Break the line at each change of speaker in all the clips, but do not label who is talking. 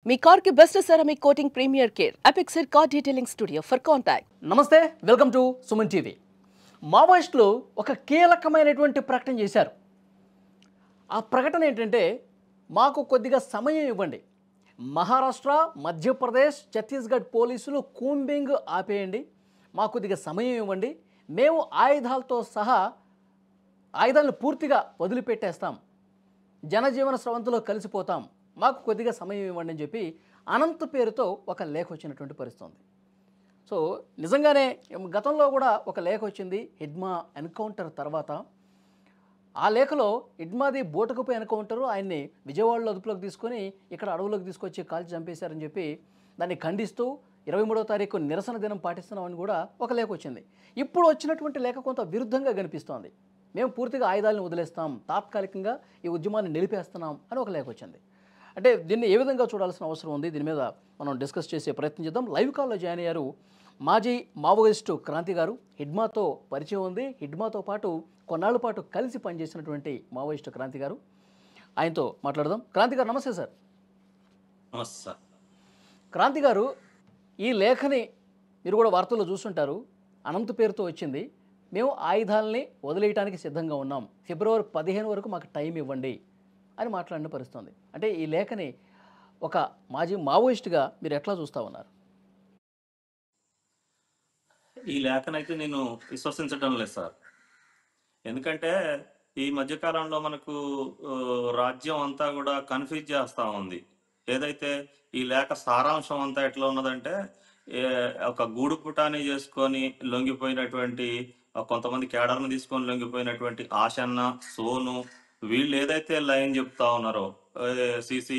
మీ car కి best ceramic coating premier care Apexer car detailing studio for contact.
నమస్తే, welcome to Suman TV. మావోయిస్టులు ఒక కీలకమైనటువంటి ప్రకటన చేశారు. ఆ ప్రకటన ఏంటంటే, మాకు కొద్దిగా సమయం ఇవ్వండి, మహారాష్ట్ర, మధ్యప్రదేశ్, ఛత్తీస్గఢ్ పోలీసులు కూంబింగ్ ఆపేయండి, మాకు కొద్దిగా సమయం ఇవ్వండి, మేము ఆయుధాలతో సహా ఆయుధాలను పూర్తిగా వదిలిపెట్టేస్తాం, జనజీవన స్రవంతిలో కలిసిపోతాం, మాకు కొద్దిగా సమయం ఇవ్వండి అని చెప్పి అనంత్ పేరుతో ఒక లేఖ వచ్చినటువంటి పరిస్థితి ఉంది. సో నిజంగానే గతంలో కూడా ఒక లేఖ వచ్చింది హిడ్మా ఎన్కౌంటర్ తర్వాత. ఆ లేఖలో హిడ్మాది బోటకుపై ఎన్కౌంటరు, ఆయన్ని విజయవాడలో అదుపులోకి తీసుకొని ఇక్కడ అడవులోకి తీసుకొచ్చి కాల్చి చంపేశారని చెప్పి దాన్ని ఖండిస్తూ 23వ తారీఖు నిరసన దినం పాటిస్తున్నామని కూడా ఒక లేఖ వచ్చింది. ఇప్పుడు వచ్చినటువంటి లేఖ కొంత విరుద్ధంగా కనిపిస్తోంది. మేము పూర్తిగా ఆయుధాలను వదిలేస్తాం, తాత్కాలికంగా ఈ ఉద్యమాన్ని నిలిపేస్తున్నాం అని ఒక లేఖ వచ్చింది. అంటే దీన్ని ఏ విధంగా చూడాల్సిన అవసరం ఉంది, దీని మీద మనం డిస్కస్ చేసే ప్రయత్నం చేద్దాం. లైవ్ కాల్లో జాయిన్ అయ్యారు మాజీ మావోయిస్టు క్రాంతి గారు. హిడ్మాతో పరిచయం ఉంది, హిడ్మాతో పాటు కొన్నాళ్ళ పాటు కలిసి పనిచేసినటువంటి మావోయిస్టు క్రాంతి గారు. ఆయనతో మాట్లాడదాం. క్రాంతి గారు నమస్తే సార్.
నమస్తే సార్.
క్రాంతి గారు, ఈ లేఖని మీరు కూడా వార్తల్లో చూస్తుంటారు, అనంత్ పేరుతో వచ్చింది. మేము ఆయుధాలని వదిలేయడానికి సిద్ధంగా ఉన్నాం, ఫిబ్రవరి 15 వరకు మాకు టైం ఇవ్వండి అని మాట్లాడిన పరిస్థితుంది. అంటే ఈ లేఖని ఒక మాజీ మావోయిస్టుగా మీరు ఎట్లా చూస్తూ ఉన్నారు?
ఈ లేఖనైతే నేను విశ్వసించడం లేదు సార్. ఎందుకంటే ఈ మధ్యకాలంలో మనకు రాజ్యం అంతా కూడా కన్ఫ్యూజ్ చేస్తూ ఉంది. ఏదైతే ఈ లేఖ సారాంశం అంతా ఎట్లా ఉన్నదంటే, ఒక గూడు పుటాని చేసుకొని లొంగిపోయినటువంటి కొంతమంది కేడర్ను తీసుకొని లొంగిపోయినటువంటి ఆశన్న, సోను, వీళ్ళు ఏదైతే లైన్ చెప్తా ఉన్నారో, సిసి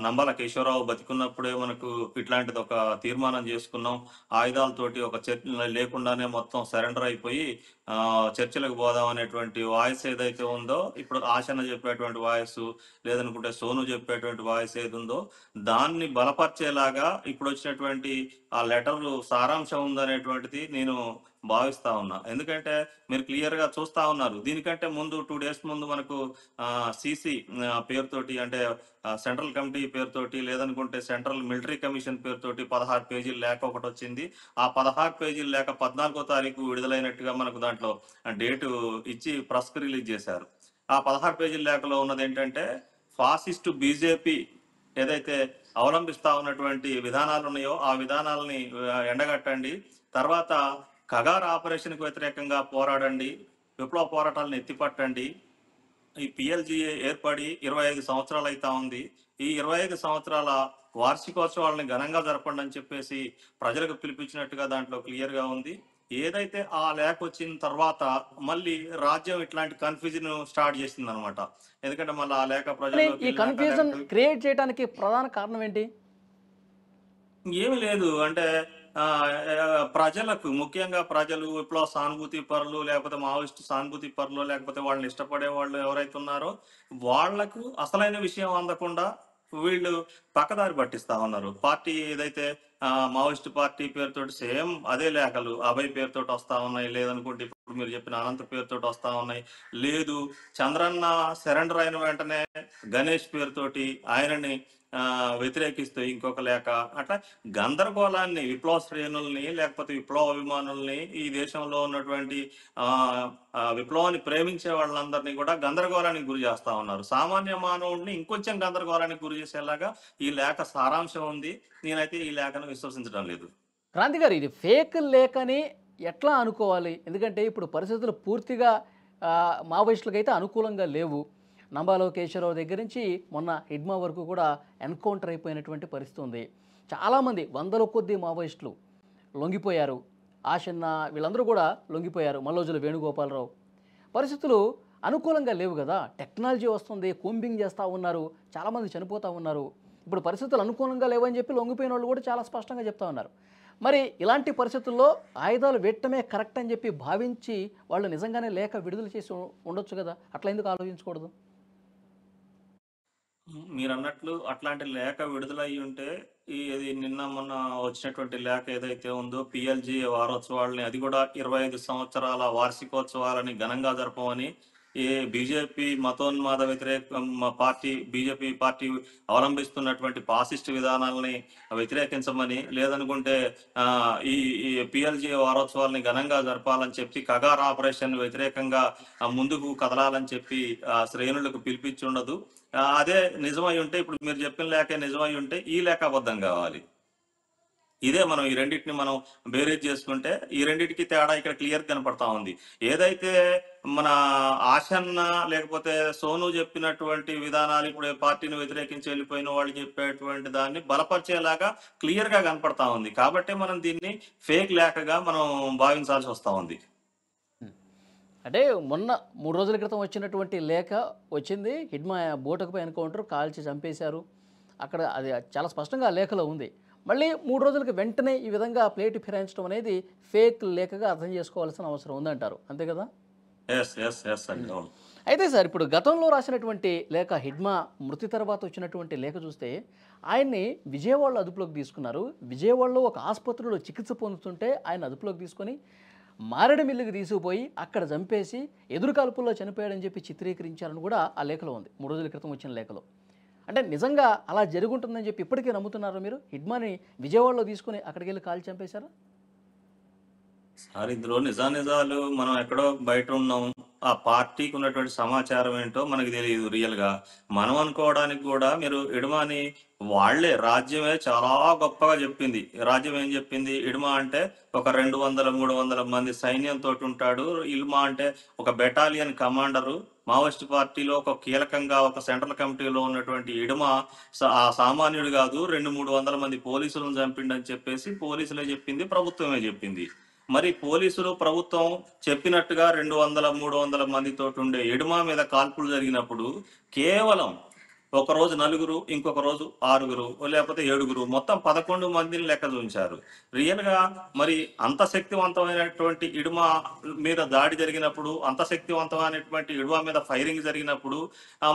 నంబాల కేశవరావు బతికున్నప్పుడే మనకు ఇట్లాంటిది ఒక తీర్మానం చేసుకున్నాం, ఆయుధాలతోటి ఒక చర్చ లేకుండానే మొత్తం సరెండర్ అయిపోయి చర్చలకు పోదాం అనేటువంటి వాయిస్ ఏదైతే ఉందో, ఇప్పుడు ఆశన చెప్పేటువంటి వాయిస్, లేదనుకుంటే సోను చెప్పేటువంటి వాయిస్ ఏది ఉందో దాన్ని బలపరిచేలాగా ఇప్పుడు వచ్చినటువంటి ఆ లెటర్ సారాంశం ఉందనేటువంటిది నేను భావిస్తా ఉన్నా. ఎందుకంటే మీరు క్లియర్ గా చూస్తా ఉన్నారు. దీనికంటే ముందు 2 days ముందు మనకు సిసి పేరుతోటి, అంటే సెంట్రల్ కమిటీ పేరుతోటి, లేదనుకుంటే సెంట్రల్ మిలిటరీ కమిషన్ పేరుతోటి 16 పేజీల లేఖ ఒకటి వచ్చింది. ఆ 16 పేజీల లేఖ 14వ తారీఖు విడుదలైనట్టుగా మనకు దాంట్లో డేటు ఇచ్చి ప్రెస్ కు రిలీజ్ చేశారు. ఆ 16 పేజీల లేఖలో ఉన్నది ఏంటంటే, ఫాసిస్టు బీజేపీ ఏదైతే అవలంబిస్తా ఉన్నటువంటి విధానాలు ఉన్నాయో ఆ విధానాలని ఎండగట్టండి, తర్వాత కగార్ ఆపరేషన్కు వ్యతిరేకంగా పోరాడండి, విప్లవ పోరాటాలను ఎత్తిపట్టండి, ఈ పిఎల్జిఏ ఏర్పడి 25 సంవత్సరాలు అవుతా ఉంది, ఈ 25 సంవత్సరాల వార్షికోత్సవాలని ఘనంగా జరపండి అని చెప్పేసి ప్రజలకు పిలిపించినట్టుగా దాంట్లో క్లియర్ గా ఉంది. ఏదైతే ఆ లేఖ వచ్చిన తర్వాత మళ్ళీ రాజ్యం ఇట్లాంటి కన్ఫ్యూజన్ స్టార్ట్ చేసింది అనమాట. ఎందుకంటే మళ్ళీ ఆ లేఖ
ఈ కన్ఫ్యూజన్ క్రియేట్ చేయడానికి ప్రధాన కారణం ఏంటి?
ఏమి లేదు, అంటే ప్రజలకు, ముఖ్యంగా ప్రజలు, విప్లవ సానుభూతి పరులు, లేకపోతే మావోయిస్టు సానుభూతి పరులు, లేకపోతే వాళ్ళని ఇష్టపడే వాళ్ళు ఎవరైతే ఉన్నారో వాళ్లకు అసలైన విషయం అందకుండా వీళ్ళు పక్కదారి పట్టిస్తా ఉన్నారు. పార్టీ ఏదైతే మావోయిస్టు పార్టీ పేరుతోటి సేమ్ అదే లేఖలు అభయ్ పేరుతోటి వస్తా ఉన్నాయి, లేదనుకుంటే ఇప్పుడు మీరు చెప్పిన అనంత పేరుతోటి వస్తా ఉన్నాయి, లేదు చంద్రన్న సరెండర్ అయిన వెంటనే గణేష్ పేరుతోటి ఆయనని వ్యతిరేకిస్తూ ఇంకొక లేఖ, అట్లా గందరగోళాన్ని, విప్లవ శ్రేణుల్ని లేకపోతే విప్లవ అభిమానుల్ని, ఈ దేశంలో ఉన్నటువంటి విప్లవాన్ని ప్రేమించే వాళ్ళందరినీ కూడా గందరగోళానికి గురి చేస్తా ఉన్నారు. సామాన్య మానవుడిని ఇంకొంచెం గందరగోళానికి గురి చేసేలాగా ఈ లేఖ సారాంశం ఉంది. నేనైతే ఈ లేఖను విశ్వసించడం లేదు.
క్రాంతి గారు, ఇది ఫేక్ లేఖని ఎట్లా అనుకోవాలి? ఎందుకంటే ఇప్పుడు పరిస్థితులు పూర్తిగా మావోయిస్టులకు అయితే అనుకూలంగా లేవు. నంబాలో కేశవరావు దగ్గర నుంచి మొన్న హిడ్మా వరకు కూడా ఎన్కౌంటర్ అయిపోయినటువంటి పరిస్థితి ఉంది. చాలామంది, వందల కొద్ది మావోయిస్టులు లొంగిపోయారు. ఆశన్న వీళ్ళందరూ కూడా లొంగిపోయారు, మల్లోజుల వేణుగోపాలరావు. పరిస్థితులు అనుకూలంగా లేవు కదా, టెక్నాలజీ వస్తుంది, కూంబింగ్ చేస్తూ ఉన్నారు, చాలామంది చనిపోతూ ఉన్నారు. ఇప్పుడు పరిస్థితులు అనుకూలంగా లేవని చెప్పి లొంగిపోయిన వాళ్ళు కూడా చాలా స్పష్టంగా చెప్తా ఉన్నారు. మరి ఇలాంటి పరిస్థితుల్లో ఆయుధాలు వేయటమే కరెక్ట్ అని చెప్పి భావించి వాళ్ళు నిజంగానే లేఖ విడుదల చేసి ఉండొచ్చు కదా, అట్లా ఎందుకు ఆలోచించకూడదు?
మీరు అన్నట్లు అట్లాంటి లేఖ విడుదలయ్యి ఉంటే, ఇది నిన్న మొన్న వచ్చినటువంటి లేఖ ఏదైతే ఉందో పిఎల్జీ వారోత్సవాలని, అది కూడా 25 సంవత్సరాల వార్షికోత్సవాలని ఘనంగా జరపమని ఏ బీజేపీ మతోన్మాద వ్యతిరేక పార్టీ బీజేపీ పార్టీ అవలంబిస్తున్నటువంటి పాసిస్ట్ విధానాలని వ్యతిరేకించమని, లేదనుకుంటే ఆ, ఈ ఈ పిఎల్జీ వారోత్సవాల్ని ఘనంగా జరపాలని చెప్పి కగార్ ఆపరేషన్ వ్యతిరేకంగా ముందుకు కదలాలని చెప్పి శ్రేణులకు పిలిపించి ఉండదు. అదే నిజమై ఉంటే, ఇప్పుడు మీరు చెప్పిన లేఖే నిజమై ఉంటే ఈ లేఖ అబద్ధం కావాలి. ఇదే మనం ఈ రెండింటిని మనం బేరేజ్ చేసుకుంటే ఈ రెండింటికి తేడా ఇక్కడ క్లియర్ కనపడతా ఉంది. ఏదైతే మన ఆశన్న లేకపోతే సోను చెప్పినటువంటి విధానాలు ఇప్పుడు పార్టీని వ్యతిరేకించి వెళ్ళిపోయిన వాళ్ళు చెప్పేటువంటి దాన్ని బలపరిచేలాగా క్లియర్ గా కనపడతా ఉంది. కాబట్టి మనం దీన్ని ఫేక్ లేఖగా మనం భావించాల్సి వస్తా ఉంది.
అంటే మొన్న 3 రోజుల క్రితం వచ్చినటువంటి లేఖ వచ్చింది, హిడ్మా బోటకుపై ఎన్కౌంటర్ కాల్చి చంపేశారు, అక్కడ అది చాలా స్పష్టంగా ఆ లేఖలో ఉంది. మళ్ళీ 3 రోజులకి వెంటనే ఈ విధంగా ప్లేటు ఫిరాయించడం అనేది ఫేక్ లేఖగా అర్థం చేసుకోవాల్సిన అవసరం ఉందంటారు, అంతే కదా? అయితే సార్, ఇప్పుడు గతంలో రాసినటువంటి లేఖ, హిడ్మా మృతి తర్వాత వచ్చినటువంటి లేఖ చూస్తే ఆయన్ని విజయవాడలో అదుపులోకి తీసుకున్నారు. విజయవాడలో ఒక ఆసుపత్రిలో చికిత్స పొందుతుంటే ఆయన అదుపులోకి తీసుకొని మారేడుమిల్లికి తీసుకుపోయి అక్కడ చంపేసి ఎదురుకాల్పుల్లో చనిపోయాడని చెప్పి చిత్రీకరించారని కూడా ఆ లేఖలో ఉంది, 3 రోజుల క్రితం వచ్చిన లేఖలో. అంటే నిజంగా అలా జరుగుంటుందని చెప్పి ఇప్పటికే నమ్ముతున్నారు మీరు? హిడ్మాని విజయవాడలో తీసుకుని అక్కడికి వెళ్ళి కాల్ చంపేశారా?
సార్, ఇందులో నిజాలు మనం ఎక్కడో బయట ఉన్నాం. ఆ పార్టీకి ఉన్నటువంటి సమాచారం ఏంటో మనకి తెలియదు. రియల్ గా మనం అనుకోవడానికి కూడా మీరు ఇడమాని వాళ్లే రాజ్యమే చాలా గొప్పగా చెప్పింది. రాజ్యం ఏం చెప్పింది? ఇడమా అంటే ఒక 200-300 మంది సైన్యంతో ఉంటాడు. ఇల్మా అంటే ఒక బెటాలియన్ కమాండరు. మావోయిస్ట్ పార్టీలో ఒక కీలకంగా ఒక సెంట్రల్ కమిటీలో ఉన్నటువంటి ఇడమా ఆ సామాన్యుడు కాదు, 200-300 మంది పోలీసులను చంపిండని చెప్పేసి పోలీసులే చెప్పింది, ప్రభుత్వమే చెప్పింది. మరి పోలీసులు ప్రభుత్వం చెప్పినట్టుగా 200-300 మందితో ఉండే ఎడుమా మీద కాల్పులు జరిగినప్పుడు కేవలం ఒక రోజు 4, ఇంకొక రోజు 6, లేకపోతే 7, మొత్తం 11 మందిని లెక్క చూంచారు. రియల్ గా మరి అంత శక్తివంతమైనటువంటి ఇడుమా మీద దాడి జరిగినప్పుడు, అంత శక్తివంతమైనటువంటి ఇడుమా మీద ఫైరింగ్ జరిగినప్పుడు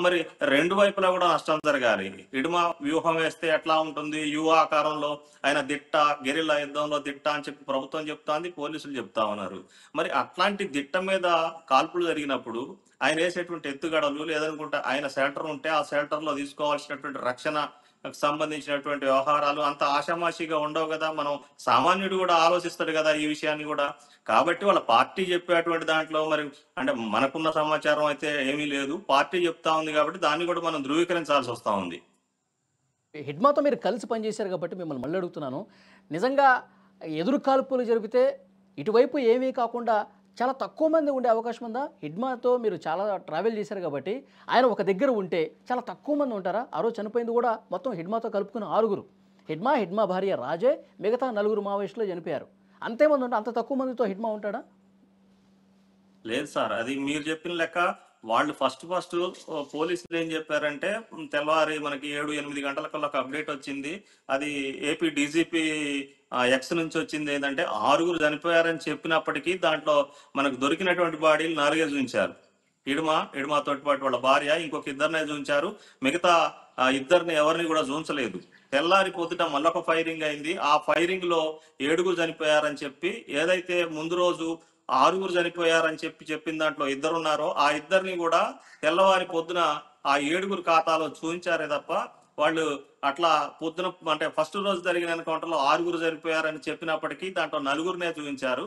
మరి రెండు వైపులా కూడా నష్టం జరగాలి. ఇడుమా వ్యూహం వేస్తే ఎట్లా ఉంటుంది? యు ఆకారంలో ఆయన దిట్ట, గెరిల్లా యుద్ధంలో దిట్ట అని చెప్పి ప్రభుత్వం చెప్తాంది, పోలీసులు చెప్తా ఉన్నారు. మరి అట్లాంటి దిట్ట మీద కాల్పులు జరిగినప్పుడు ఆయన వేసేటువంటి ఎత్తుగడలు, లేదనుకుంటే ఆయన షెల్టర్ ఉంటే ఆ షెల్టర్ లో తీసుకోవాల్సినటువంటి రక్షణ సంబంధించినటువంటి వ్యవహారాలు అంత ఆషామాషిగా ఉండవు కదా. మనం సామాన్యుడు కూడా ఆలోచిస్తాడు కదా ఈ విషయాన్ని కూడా. కాబట్టి వాళ్ళ పార్టీ చెప్పేటువంటి దాంట్లో మరి అంటే మనకున్న సమాచారం అయితే ఏమీ లేదు, పార్టీ చెప్తా ఉంది కాబట్టి దాన్ని కూడా మనం ధృవీకరించాల్సి వస్తా ఉంది.
హిడ్మాతో మీరు కలిసి పనిచేశారు కాబట్టి మిమ్మల్ని మళ్ళీ అడుగుతున్నాను, నిజంగా ఎదురు కాల్పులు జరిగితే ఇటువైపు ఏమీ కాకుండా చాలా తక్కువ మంది ఉండే అవకాశం ఉందా? హిడ్మాతో మీరు చాలా ట్రావెల్ చేశారు కాబట్టి ఆయన ఒక దగ్గర ఉంటే చాలా తక్కువ మంది ఉంటారా? ఆ రోజు చనిపోయింది కూడా మొత్తం హిడ్మాతో కలుపుకున్న 6. హిడ్మా భార్య రాజే, మిగతా 4 మావోయిస్టులు చనిపోయారు. అంతేమంది ఉంటే అంత తక్కువ మందితో హిడ్మా ఉంటాడా?
లేదు సార్, అది మీరు చెప్పిన లెక్క. వాళ్ళు ఫస్ట్ పోలీసులు ఏం చెప్పారంటే, తెల్లవారి మనకి 7-8 గంటలకల్లా ఒక అప్డేట్ వచ్చింది. అది ఏపీ డీజీపీ ఎక్స్ నుంచి వచ్చింది. ఏంటంటే 6 చనిపోయారని చెప్పినప్పటికీ దాంట్లో మనకు దొరికినటువంటి బాడీలు 4 చూపించారు. ఇడుమా తోటిపాటు వాళ్ళ భార్య, ఇంకొక 2 చూపించారు. మిగతా 2 ఎవరిని కూడా చూంచలేదు. తెల్లారి పొద్దుట మళ్ళొక ఫైరింగ్ అయింది. ఆ ఫైరింగ్ లో 7 చనిపోయారని చెప్పి, ఏదైతే ముందు రోజు 6 చనిపోయారని చెప్పిన దాంట్లో 2 ఉన్నారో ఆ 2 కూడా తెల్లవారి పొద్దున ఆ 7 ఖాతాలో చూపించారే తప్ప వాళ్ళు అట్లా పొద్దున అంటే ఫస్ట్ రోజు జరిగిన ఎన్కౌంటర్లో 6 చనిపోయారని చెప్పినప్పటికీ దాంట్లో 4 చూపించారు.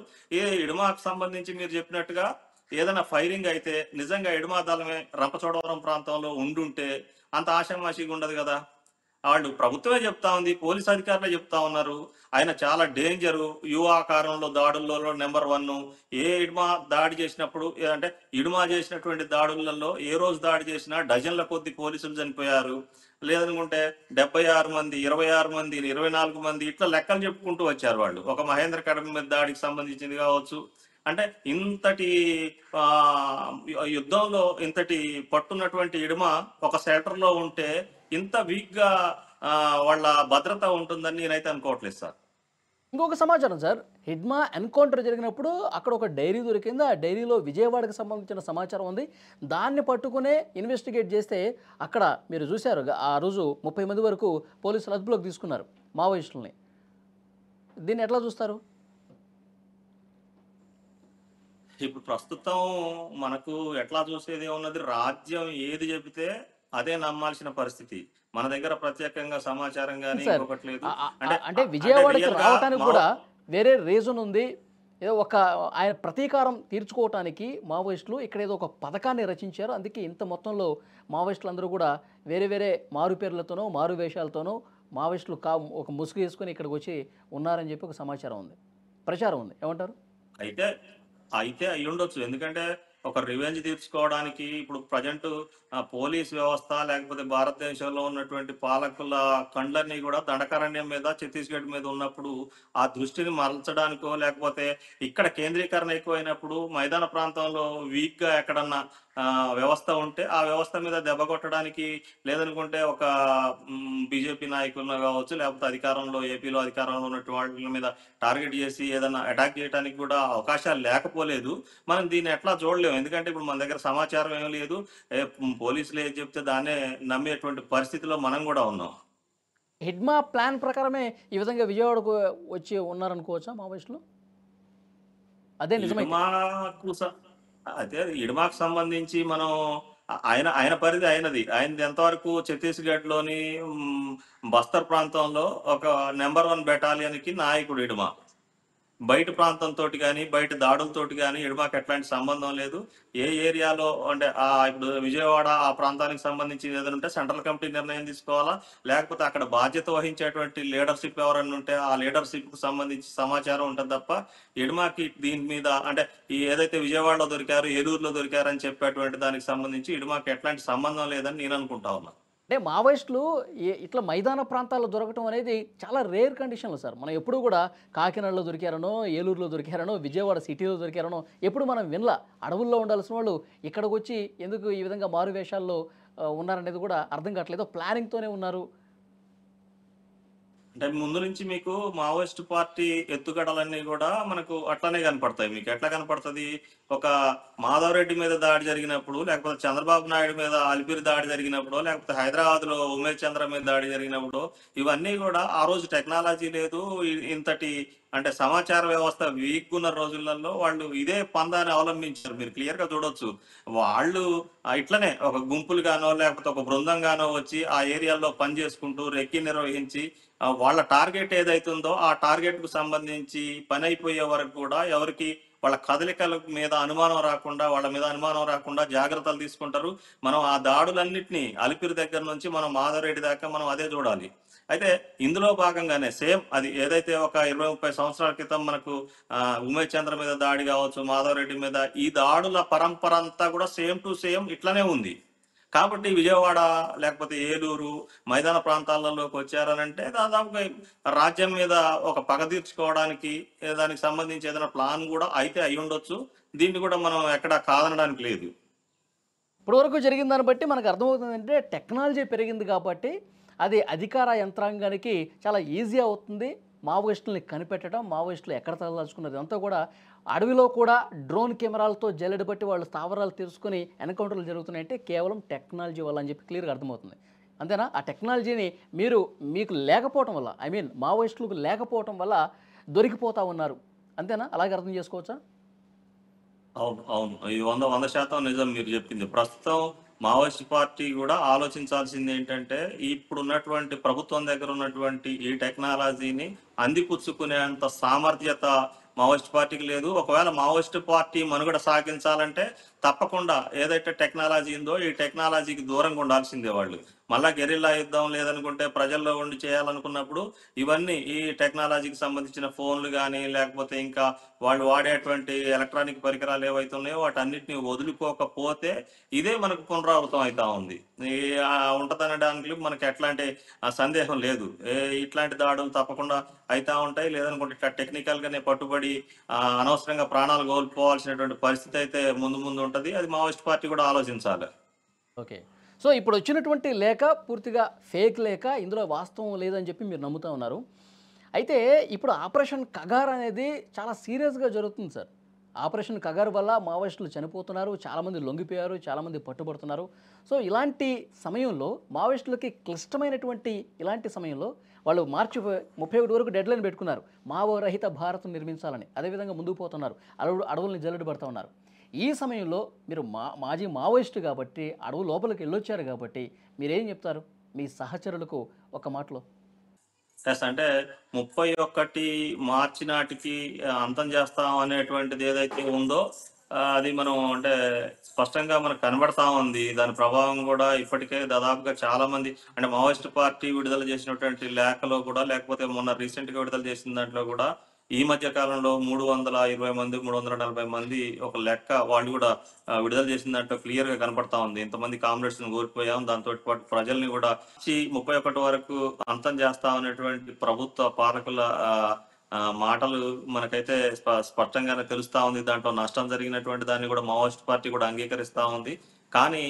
ఇడుమాకు సంబంధించి మీరు చెప్పినట్టుగా ఏదైనా ఫైరింగ్ అయితే నిజంగా ఇడుమా దళమే రంపచోడవరం ప్రాంతంలో ఉండుంటే అంత ఆషామాషిగా ఉండదు కదా. వాళ్ళు ప్రభుత్వమే చెప్తా ఉంది, పోలీస్ అధికారులే చెప్తా ఉన్నారు, ఆయన చాలా డేంజరు, యువ ఆకారంలో దాడుల్లో నెంబర్ 1. ఇడుమా దాడి చేసినప్పుడు అంటే ఇడుమా చేసినటువంటి దాడులలో ఏ రోజు దాడి చేసినా డజన్ల కొద్ది పోలీసులు చనిపోయారు. లేదనుకుంటే 76 మంది, 26 మంది, 24 మంది ఇట్లా లెక్కలు చెప్పుకుంటూ వచ్చారు వాళ్ళు. ఒక మహేంద్ర కడప మీద దాడికి సంబంధించింది కావచ్చు. అంటే ఇంతటి యుద్ధంలో ఇంతటి పట్టున్నటువంటి ఇడుమా ఒక షెల్టర్ లో ఉంటే ఇంత వీక్ గా వాళ్ళ భద్రత ఉంటుందని నేనైతే అనుకోవట్లేదు సార్.
ఇంకొక సమాచారం సార్, హిడ్మా ఎన్కౌంటర్ జరిగినప్పుడు అక్కడ ఒక డైరీ దొరికింది. ఆ డైరీలో విజయవాడకు సంబంధించిన సమాచారం ఉంది. దాన్ని పట్టుకునే ఇన్వెస్టిగేట్ చేస్తే అక్కడ మీరు చూశారు ఆ రోజు 30 మంది వరకు పోలీసులు అదుపులోకి తీసుకున్నారు మావోయిస్టులని. దీన్ని ఎట్లా చూస్తారు?
ఇప్పుడు ప్రస్తుతం మనకు ఎట్లా చూసేది ఉన్నది, రాజ్యం ఏది చెబితే అదే నమ్మాల్సిన పరిస్థితి. మన దగ్గర ప్రత్యేకంగా సమాచారం గాని
సార్
ఇంకొకటి లేదు.
ఆ- ఆ-
అంటే
అంటే
అంటే
విజయవాడకి
రియల్‌గా
రావటానికి కూడా వేరే రీజన్ ఉంది. ఏదో ఒక ఆయన ప్రతీకారం తీర్చుకోవటానికి మావోయిస్టులు ఇక్కడ ఏదో ఒక పథకాన్ని రచించారు. అందుకే ఇంత మొత్తంలో మావోయిస్టులు అందరూ కూడా వేరే వేరే మారు పేర్లతోనో మారు వేషాలతోనో మావోయిస్టులు ఒక ముసుగు వేసుకొని ఇక్కడికి వచ్చి ఉన్నారని చెప్పి ఒక సమాచారం ఉంది, ప్రచారం ఉంది. ఏమంటారు?
అయితే అయితే అయ్యుండొచ్చు. ఎందుకంటే ఒక రివెంజ్ తీర్చుకోవడానికి ఇప్పుడు ప్రజెంట్ పోలీస్ వ్యవస్థ లేకపోతే భారతదేశంలో ఉన్నటువంటి పాలకుల కండ్లన్నీ కూడా దండకారణ్యం మీద, ఛత్తీస్‌గఢ్ మీద ఉన్నప్పుడు ఆ దృష్టిని మరల్చడానికో, లేకపోతే ఇక్కడ కేంద్రీకరణ ఎక్కువైనప్పుడు మైదాన ప్రాంతంలో వీక్‌గా ఎక్కడన్నా వ్యవస్థ ఉంటే ఆ వ్యవస్థ మీద దెబ్బ కొట్టడానికి, లేదనుకుంటే ఒక బీజేపీ నాయకులను కావచ్చు, లేకపోతే అధికారంలో ఏపీలో అధికారంలో ఉన్నటువంటి వాళ్ళ మీద టార్గెట్ చేసి ఏదన్నా అటాక్ చేయడానికి కూడా అవకాశాలు లేకపోలేదు. మనం దీన్ని ఎట్లా చూడలేము. ఎందుకంటే ఇప్పుడు మన దగ్గర సమాచారం ఏమీ లేదు. పోలీసులు ఏది చెప్తే దాన్నే నమ్మేటువంటి పరిస్థితిలో మనం కూడా ఉన్నాం.
హిడ్మా ప్లాన్ ప్రకారమే ఈ విధంగా విజయవాడకు వచ్చి ఉన్నారనుకోవచ్చా మావోయిస్టులు? అదే నిజమైతే.
ఇడుమాకు స అదే ఇడుమాకు సంబంధించి మనం ఆయన ఆయన పరిధి ఆయనది. ఆయనది ఎంతవరకు ఛత్తీస్‌గఢ్‌లోని బస్తర్ ప్రాంతంలో ఒక నంబర్ 1 బెటాలియన్‌కి నాయకుడు ఇడుమ. బయట ప్రాంతంతోటి గాని, బయట దాడులతోటి గాని ఇడుమాకు ఎట్లాంటి సంబంధం లేదు. ఏ ఏరియాలో అంటే ఇప్పుడు విజయవాడ ఆ ప్రాంతానికి సంబంధించి ఏదైనా ఉంటే సెంట్రల్ కమిటీ నిర్ణయం తీసుకోవాలా, లేకపోతే అక్కడ బాధ్యత వహించేటువంటి లీడర్‌షిప్ ఎవరన్నా ఉంటే ఆ లీడర్‌షిప్‌కి సంబంధించి సమాచారం ఉంటది తప్ప, ఇడుమాకి దీని మీద అంటే ఈ ఏదైతే విజయవాడలో దొరికారు, ఏలూరులో దొరికారని చెప్పేటువంటి దానికి సంబంధించి ఇడుమాకి ఎట్లాంటి సంబంధం లేదని నేను అనుకుంటా ఉన్నా.
అంటే మావోయిస్టులు ఇట్లా మైదాన ప్రాంతాల్లో దొరకటం అనేది చాలా రేర్ కండిషన్లు సార్. మనం ఎప్పుడు కూడా కాకినాడలో దొరికారనో, ఏలూరులో దొరికారనో, విజయవాడ సిటీలో దొరికారనో ఎప్పుడు మనం వినలా. అడవుల్లో ఉండాల్సిన వాళ్ళు ఇక్కడికి వచ్చి ఎందుకు ఈ విధంగా మారు వేషాల్లో ఉన్నారనేది కూడా అర్థం కావట్లేదు. ప్లానింగ్తోనే ఉన్నారు.
అంటే ముందు నుంచి మీకు మావోయిస్ట్ పార్టీ ఎత్తుగడలన్నీ కూడా మనకు అట్లానే కనపడతాయి. మీకు ఎట్లా కనపడుతుంది? ఒక మాధవరెడ్డి మీద దాడి జరిగినప్పుడు, లేకపోతే చంద్రబాబు నాయుడు మీద అలిపిరి దాడి జరిగినప్పుడు, లేకపోతే హైదరాబాద్లో ఉమేష్ చంద్ర మీద దాడి జరిగినప్పుడు, ఇవన్నీ కూడా ఆ రోజు టెక్నాలజీ లేదు. ఇంతటి అంటే సమాచార వ్యవస్థ వీక్ ఉన్న రోజులలో వాళ్ళు ఇదే పందాన్ని అవలంబించారు. మీరు క్లియర్ గా చూడొచ్చు. వాళ్ళు ఇట్లనే ఒక గుంపులుగానో లేకపోతే ఒక బృందంగానో వచ్చి ఆ ఏరియాలో పని చేసుకుంటూ రెక్కి నిర్వహించి వాళ్ళ టార్గెట్ ఏదైతుందో ఆ టార్గెట్ కు సంబంధించి పని అయిపోయే వరకు కూడా ఎవరికి వాళ్ళ కదలికల మీద అనుమానం రాకుండా, వాళ్ళ మీద అనుమానం రాకుండా జాగ్రత్తలు తీసుకుంటారు. మనం ఆ దాడులన్నింటినీ అలిపిరి దగ్గర నుంచి మనం మాధవరెడ్డి దాకా మనం అదే చూడాలి. అయితే ఇందులో భాగంగానే సేమ్ అది ఏదైతే ఒక 20-30 సంవత్సరాల క్రితం మనకు ఉమేష్ చంద్ర మీద దాడి కావచ్చు, మాధవరెడ్డి మీద ఈ దాడుల పరంపర అంతా కూడా సేమ్ టు సేమ్ ఇట్లానే ఉంది. కాబట్టి విజయవాడ లేకపోతే ఏలూరు మైదాన ప్రాంతాలలోకి వచ్చారనంటే దాదాపుగా రాజ్యం మీద ఒక పగ తీర్చుకోవడానికి దానికి సంబంధించి ఏదైనా ప్లాన్ కూడా అయితే అయి ఉండొచ్చు. దీన్ని కూడా మనం ఎక్కడ కాదనడానికి లేదు.
ఇప్పటివరకు జరిగిన దాన్ని బట్టి మనకు అర్థమవుతుందంటే టెక్నాలజీ పెరిగింది కాబట్టి అది అధికార యంత్రాంగానికి చాలా ఈజీ అవుతుంది. మావోయిస్టుల్ని కనిపెట్టడం, మావోయిస్టులు ఎక్కడ తగలదాల్చుకున్నది అంతా కూడా అడవిలో కూడా డ్రోన్ కెమెరాలతో జల్లెడ బట్టి వాళ్ళు స్థావరాలు తెలుసుకొని ఎన్కౌంటర్లు జరుగుతున్నాయంటే కేవలం టెక్నాలజీ వల్ల అని చెప్పి క్లియర్గా అర్థమవుతుంది. అంతేనా? ఆ టెక్నాలజీని మీకు లేకపోవటం వల్ల, ఐ మీన్ మావోయిస్టులకు లేకపోవటం వల్ల దొరికిపోతా ఉన్నారు. అంతేనా? అలాగే అర్థం చేసుకోవచ్చా?
అవును, అవును. ఇది 100% నిజం మీరు చెప్పింది. ప్రస్తుతం మావోయిస్ట్ పార్టీ కూడా ఆలోచించాల్సింది ఏంటంటే, ఇప్పుడున్నటువంటి ప్రభుత్వం దగ్గర ఉన్నటువంటి ఈ టెక్నాలజీని అందిపుచ్చుకునేంత సామర్థ్యత మావోయిస్ట్ పార్టీకి లేదు. ఒకవేళ మావోయిస్ట్ పార్టీ మనుగడ సాగించాలంటే తప్పకుండా ఏదైతే టెక్నాలజీ ఉందో ఈ టెక్నాలజీకి దూరంగా ఉండాల్సిందే వాళ్ళు. మళ్ళా గెరిల్లా యుద్ధం లేదనుకుంటే ప్రజల్లో ఉండి చేయాలనుకున్నప్పుడు ఇవన్నీ ఈ టెక్నాలజీకి సంబంధించిన ఫోన్లు కానీ, లేకపోతే ఇంకా వాళ్ళు వాడేటువంటి ఎలక్ట్రానిక్ పరికరాలు ఏవైతే ఉన్నాయో వాటన్నిటిని వదులుకోకపోతే ఇదే మనకు పునరావృతం అవుతా ఉంది. ఈ ఉంటదనడానికి మనకి ఎట్లాంటి సందేహం లేదు. ఇట్లాంటి దాడులు తప్పకుండా అయితా ఉంటాయి. లేదనుకుంటే ఇట్లా టెక్నికల్ గానే పట్టుబడి అనవసరంగా ప్రాణాలు కోల్పోవాల్సినటువంటి పరిస్థితి అయితే ముందు ముందు ఉంటది. అది మావోయిస్ట్ పార్టీ కూడా ఆలోచించాలి.
ఓకే. సో ఇప్పుడు వచ్చినటువంటి లేఖ పూర్తిగా ఫేక్ లేఖ, ఇందులో వాస్తవం లేదని చెప్పి మీరు నమ్ముతా ఉన్నారు. అయితే ఇప్పుడు ఆపరేషన్ కగార్ అనేది చాలా సీరియస్గా జరుగుతుంది సార్. ఆపరేషన్ కగారు వల్ల మావోయిస్టులు చనిపోతున్నారు, చాలామంది లొంగిపోయారు, చాలామంది పట్టుబడుతున్నారు. సో ఇలాంటి సమయంలో మావోయిస్టులకి క్లిష్టమైనటువంటి ఇలాంటి సమయంలో వాళ్ళు మార్చి 31 వరకు డెడ్లైన్ పెట్టుకున్నారు. మావో రహిత భారతం నిర్మించాలని. అదేవిధంగా ముందుకు పోతున్నారు. అడవుల్ని జల్లెడ పడుతూ ఉన్నారు. ఈ సమయంలో మీరు మాజీ మావోయిస్టు కాబట్టి అడవు లోపలికి వెళ్ళొచ్చారు కాబట్టి మీరేం చెప్తారు మీ సహచరులకు ఒక మాటలో?
ఎస్ అంటే 31 మార్చి నాటికి అంతం చేస్తాం అనేటువంటిది ఏదైతే ఉందో అది మనం అంటే స్పష్టంగా మనకు కనబడతా ఉంది. దాని ప్రభావం కూడా ఇప్పటికే దాదాపుగా చాలా మంది అంటే మావోయిస్ట్ పార్టీ విడుదల చేసినటువంటి లేఖలో కూడా లేకపోతే మొన్న రీసెంట్ గా విడుదల చేసిన దాంట్లో కూడా ఈ మధ్య కాలంలో 320 మంది 340 మంది ఒక లెక్క వాళ్ళు కూడా విడుదల చేసిన దాంట్లో క్లియర్ గా కనపడతా ఉంది. ఇంతమంది కామ్రేడ్స్ ని కోల్పోయాం, దాంతో పాటు ప్రజల్ని కూడా 31 వరకు అంతం చేస్తాం అనేటువంటి ప్రభుత్వ పాలకుల మాటలు మనకైతే స్పష్టంగానే తెలుస్తా ఉంది. దాంట్లో నష్టం జరిగినటువంటి దాన్ని కూడా మావోయిస్ట్ పార్టీ కూడా అంగీకరిస్తా ఉంది. కానీ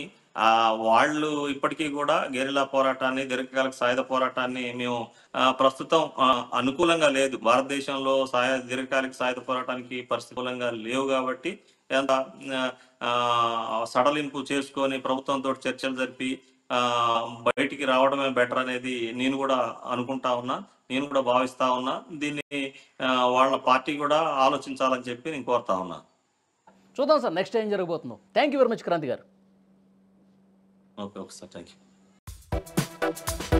వాళ్ళు ఇప్పటికీ కూడా గెరిల్లా పోరాటాన్ని, దీర్ఘకాలిక సాయుధ పోరాటాన్ని మేము ప్రస్తుతం అనుకూలంగా లేదు, భారతదేశంలో దీర్ఘకాలిక సాయుధ పోరాటానికి పరిస్థితులంగా లేవు కాబట్టి ఎంత సడలింపు చేసుకొని ప్రభుత్వంతో చర్చలు జరిపి బయటికి రావడమే బెటర్ అనేది నేను కూడా అనుకుంటా ఉన్నా, నేను కూడా భావిస్తా ఉన్నా. దీన్ని వాళ్ళ పార్టీ కూడా ఆలోచించాలని చెప్పి నేను కోరుతా ఉన్నా.
చూద్దాం సార్ నెక్స్ట్ ఏం జరగబోతుందో. Thank you very much Kranti గారు.
Okay sir, thank you.